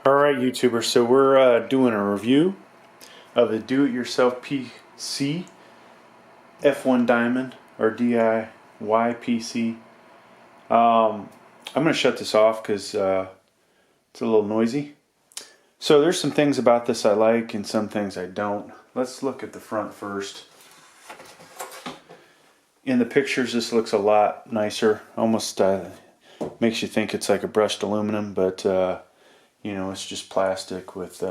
Alright YouTubers, so we're doing a review of the do-it-yourself PC F1 Diamond or DIYPC. I'm going to shut this off because it's a little noisy. So there's some things about this I like and some things I don't. Let's look at the front first. In the pictures this looks a lot nicer, almost makes you think it's like a brushed aluminum, but you know, it's just plastic with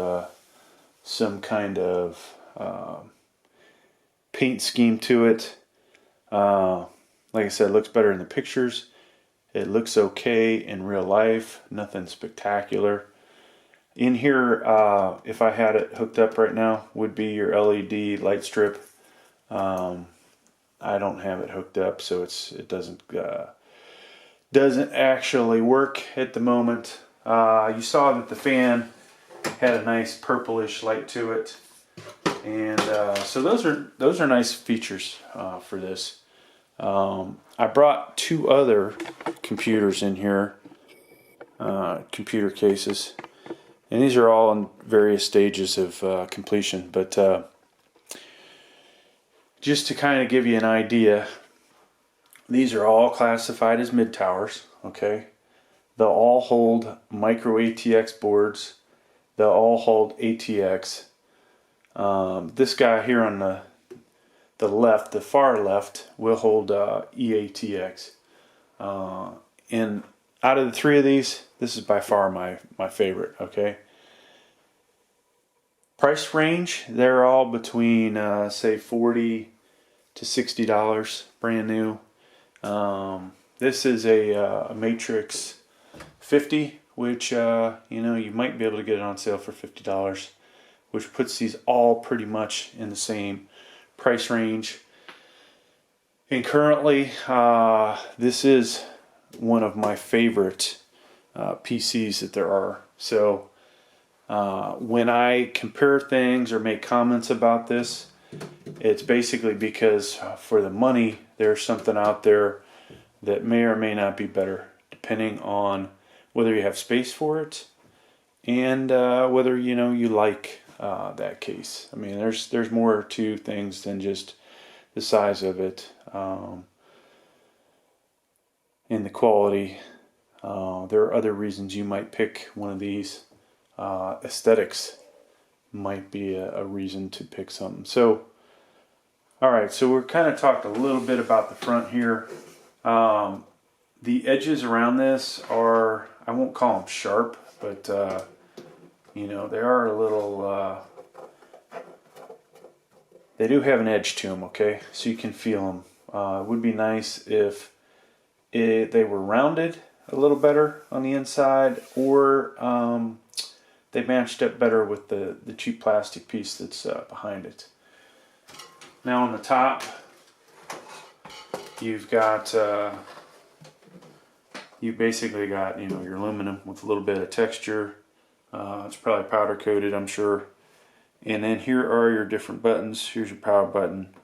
some kind of paint scheme to it. Like I said, it looks better in the pictures. It looks okay in real life, nothing spectacular. In here, if I had it hooked up right now, would be your LED light strip. I don't have it hooked up, so it doesn't actually work at the moment. You saw that the fan had a nice purplish light to it, and so those are nice features for this. I brought two other computers in here, computer cases, and these are all in various stages of completion. But just to kind of give you an idea, these are all classified as mid towers. Okay. They'll all hold micro ATX boards. They'll all hold ATX. This guy here on the left, the far left, will hold eATX. And out of the three of these, this is by far my favorite. Okay. Price range, they're all between say $40 to $60, brand new. This is a Matrexx 50, which you know, you might be able to get it on sale for $50, which puts these all pretty much in the same price range. And currently this is one of my favorite PCs that there are. So when I compare things or make comments about this, it's basically because for the money there's something out there that may or may not be better, depending on whether you have space for it and whether you like that case. I mean, there's more to things than just the size of it and the quality. There are other reasons you might pick one of these. Aesthetics might be a reason to pick something. So, all right, so we're kind of talked a little bit about the front here. The edges around this are, I won't call them sharp, but you know, they are a little, they do have an edge to them, okay? So you can feel them. It would be nice if they were rounded a little better on the inside, or they matched up better with the cheap plastic piece that's behind it. Now on the top, you've got you basically got your aluminum with a little bit of texture. It's probably powder coated, I'm sure. And then here are your different buttons. Here's your power button.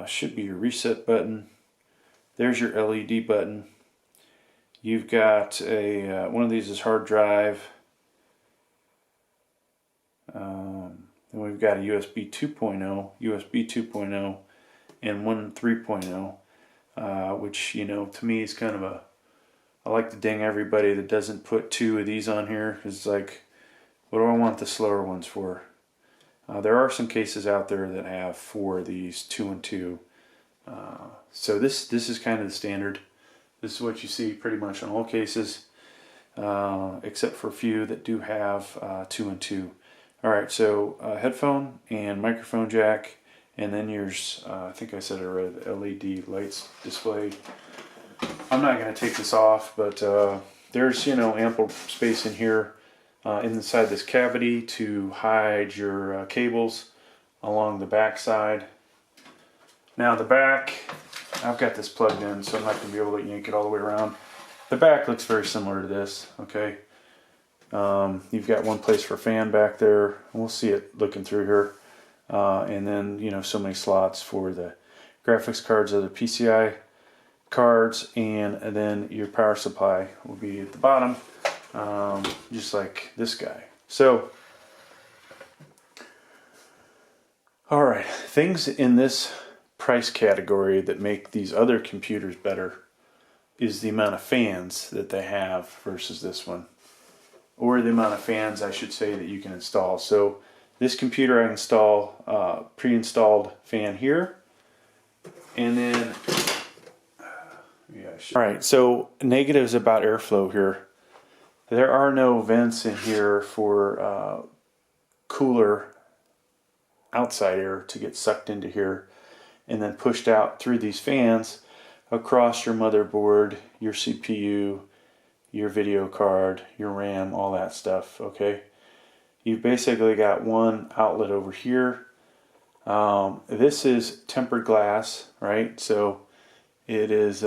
Should be your reset button. There's your LED button. You've got a one of these is hard drive. Then we've got a USB 2.0, and one 3.0, which to me is kind of a. I like to ding everybody that doesn't put two of these on here, because it's like, what do I want the slower ones for? There are some cases out there that have four of these, 2 and 2. So this is kind of the standard. This is what you see pretty much on all cases, except for a few that do have 2 and 2. Alright, so headphone and microphone jack, and then yours, I think I said it already, the LED lights display. I'm not going to take this off, but there's ample space in here inside this cavity to hide your cables along the back side. Now the back, I've got this plugged in, so I'm not going to be able to yank it all the way around. The back looks very similar to this, okay? You've got one place for fan back there. We'll see it looking through here. And then, so many slots for the graphics cards, other PCI cards, and then your power supply will be at the bottom. just like this guy. So, all right, things in this price category that make these other computers better is the amount of fans that they have versus this one, or the amount of fans, I should say, that you can install. So this computer, I install pre-installed fan here, and then all right, so negatives about airflow here. There are no vents in here for cooler outside air to get sucked into here and then pushed out through these fans across your motherboard, your CPU, your video card, your RAM, all that stuff, okay? You've basically got one outlet over here. This is tempered glass, right? So it is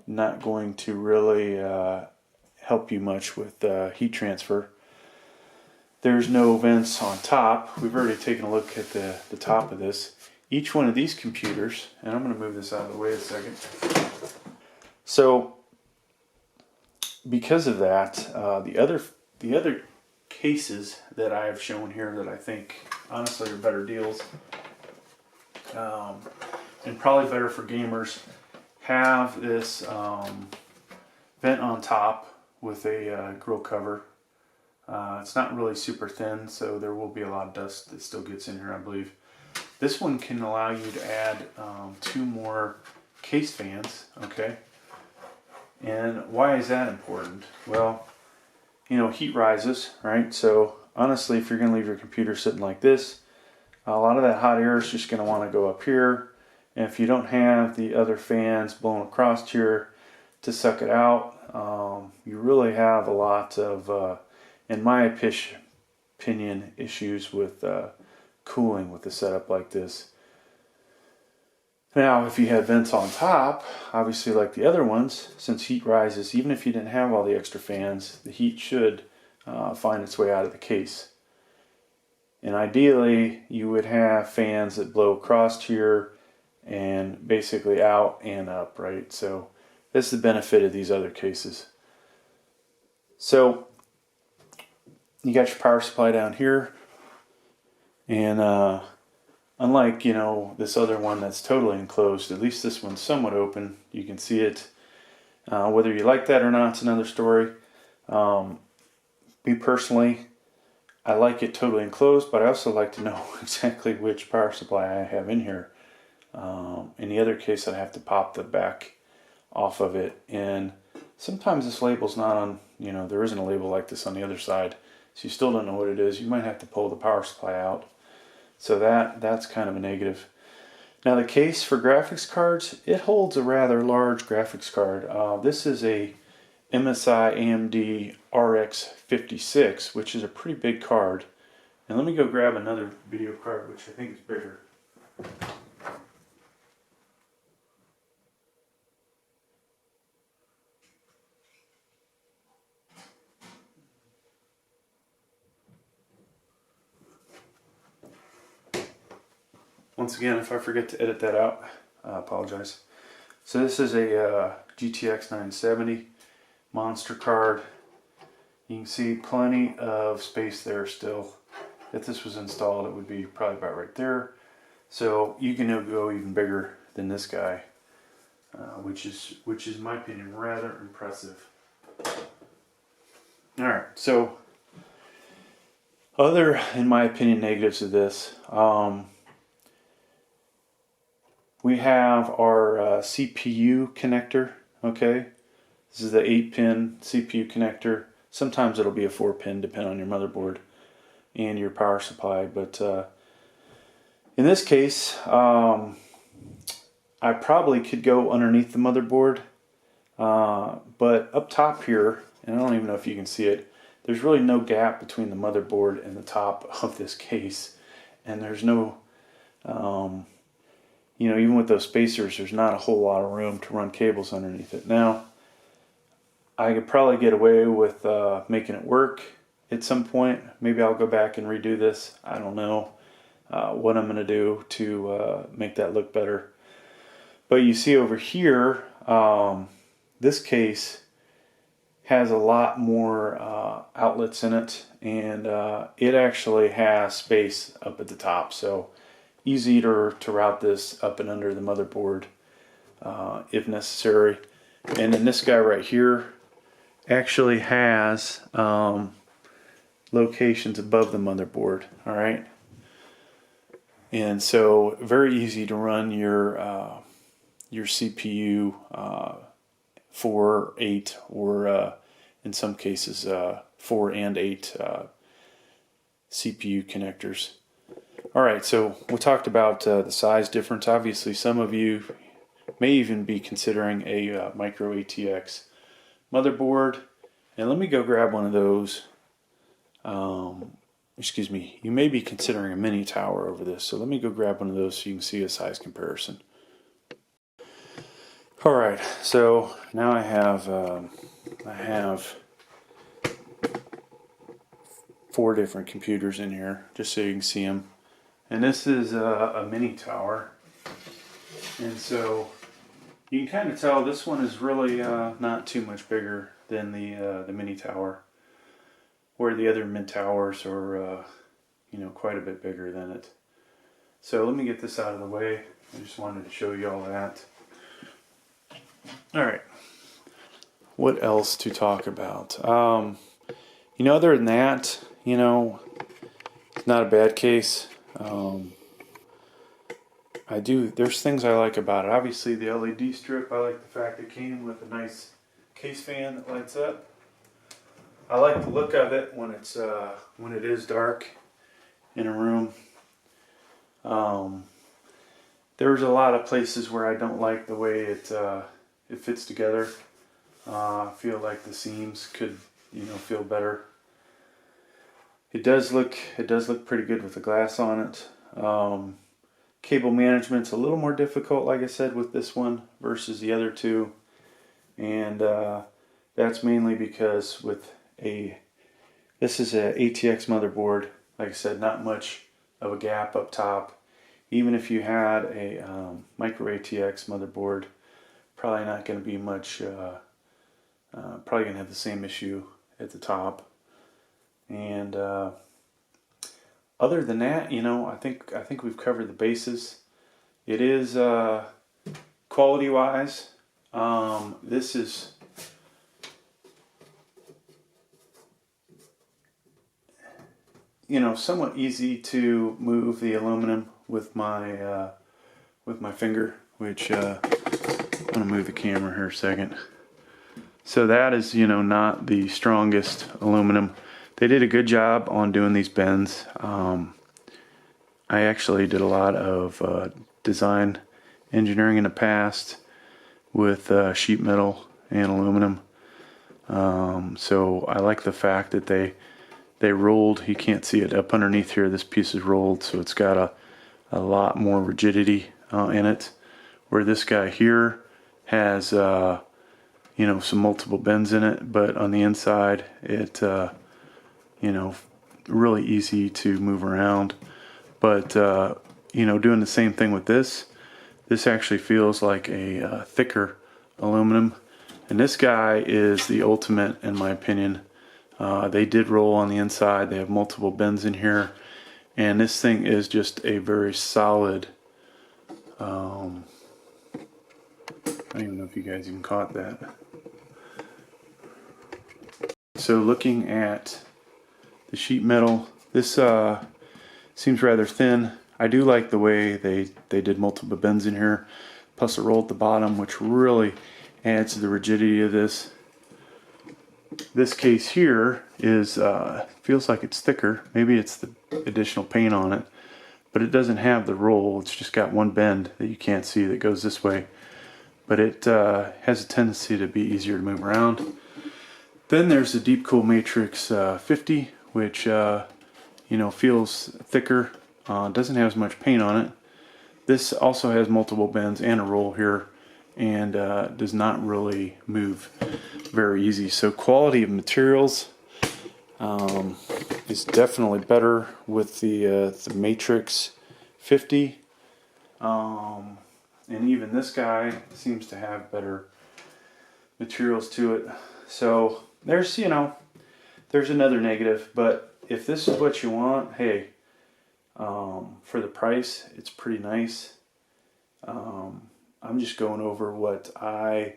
not going to really help you much with heat transfer. There's no vents on top. We've already taken a look at the top of this. Each one of these computers, and I'm going to move this out of the way a second. So because of that, the other cases that I have shown here that I think honestly are better deals, and probably better for gamers, have this vent on top with a grill cover. It's not really super thin, so there will be a lot of dust that still gets in here, I believe. This one can allow you to add 2 more case fans, okay? And why is that important? Well, you know, heat rises, right? So honestly, if you're going to leave your computer sitting like this, a lot of that hot air is just going to want to go up here. And if you don't have the other fans blowing across here to suck it out, you really have a lot of, in my opinion, issues with cooling with a setup like this. Now, if you had vents on top, obviously like the other ones, since heat rises, even if you didn't have all the extra fans, the heat should find its way out of the case. And ideally, you would have fans that blow across here and basically out and up, right? So that's the benefit of these other cases. So you got your power supply down here, and unlike, you know, this other one that's totally enclosed, at least this one's somewhat open. You can see it. Whether you like that or not, it's another story. Me personally, I like it totally enclosed, but I also like to know exactly which power supply I have in here. In the other case, I have to pop the back off of it, and sometimes this label's not on, you know, there isn't a label like this on the other side, so you still don't know what it is. You might have to pull the power supply out. So that's kind of a negative. Now the case for graphics cards, it holds a rather large graphics card. This is a MSI AMD RX 56, which is a pretty big card. And let me go grab another video card, which I think is bigger. Once again, if I forget to edit that out, I apologize. So this is a GTX 970 monster card. You can see plenty of space there still. If this was installed, it would be probably about right there. So you can go even bigger than this guy, which is in my opinion rather impressive. All right, so other, in my opinion, negatives of this. We have our CPU connector, okay? This is the 8-pin CPU connector. Sometimes it'll be a 4-pin, depending on your motherboard and your power supply. But in this case, I probably could go underneath the motherboard. But up top here, and I don't even know if you can see it, there's really no gap between the motherboard and the top of this case. And there's no... you know, even with those spacers, there's not a whole lot of room to run cables underneath it. Now, I could probably get away with making it work at some point. Maybe I'll go back and redo this. I don't know what I'm going to do to make that look better. But you see over here, this case has a lot more outlets in it, and it actually has space up at the top, so easy to route this up and under the motherboard if necessary. And then this guy right here actually has locations above the motherboard. All right, and so very easy to run your CPU 4, 8, or in some cases 4 and 8 CPU connectors. All right, so we talked about the size difference. Obviously, some of you may even be considering a micro ATX motherboard, and let me go grab one of those. Excuse me, you may be considering a mini tower over this, so let me go grab one of those so you can see a size comparison. All right, so now I have 4 different computers in here, just so you can see them. And this is a mini tower, and so you can kind of tell this one is really not too much bigger than the mini tower, where the other mid towers are quite a bit bigger than it. So let me get this out of the way. I just wanted to show you all that. All right, what else to talk about? Other than that, it's not a bad case. There's things I like about it. Obviously the LED strip, I like the fact it came with a nice case fan that lights up. I like the look of it when it is dark in a room. There's a lot of places where I don't like the way it fits together. I feel like the seams could feel better. It does look pretty good with the glass on it. Cable management's a little more difficult, like I said, with this one versus the other two, and that's mainly because this is a ATX motherboard. Like I said, not much of a gap up top. Even if you had a micro ATX motherboard, probably not going to be much. Probably going to have the same issue at the top. And other than that, I think we've covered the bases. It is quality-wise, this is somewhat easy to move the aluminum with my finger, which I'm gonna move the camera here a second. So that is not the strongest aluminum. They did a good job on doing these bends. I actually did a lot of design engineering in the past with sheet metal and aluminum. So I like the fact that they rolled. You can't see it up underneath here. This piece is rolled, so it's got a lot more rigidity in it. Where this guy here has some multiple bends in it, but on the inside it really easy to move around. But doing the same thing with this actually feels like a thicker aluminum, and this guy is the ultimate in my opinion. They did roll on the inside. They have multiple bends in here, and this thing is just a very solid. I don't even know if you guys even caught that. So looking at the sheet metal, this seems rather thin. I do like the way they did multiple bends in here, plus a roll at the bottom, which really adds to the rigidity of this. This case here is feels like it's thicker. Maybe it's the additional paint on it, but it doesn't have the roll. It's just got one bend that you can't see that goes this way, but it has a tendency to be easier to move around. Then there's the Deep Cool Matrexx 50, which feels thicker, doesn't have as much paint on it. This also has multiple bends and a roll here, and does not really move very easy. So quality of materials is definitely better with the Matrexx 50, and even this guy seems to have better materials to it. So there's, you know, there's another negative, but if this is what you want, hey, for the price, it's pretty nice. I'm just going over what I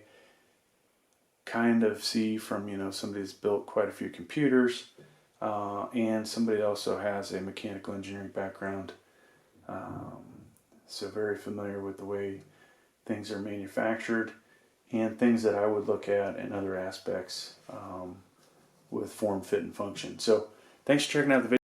kind of see from, you know, somebody that's built quite a few computers, and somebody also has a mechanical engineering background, so very familiar with the way things are manufactured and things that I would look at in other aspects with form, fit, and function. So thanks for checking out the video.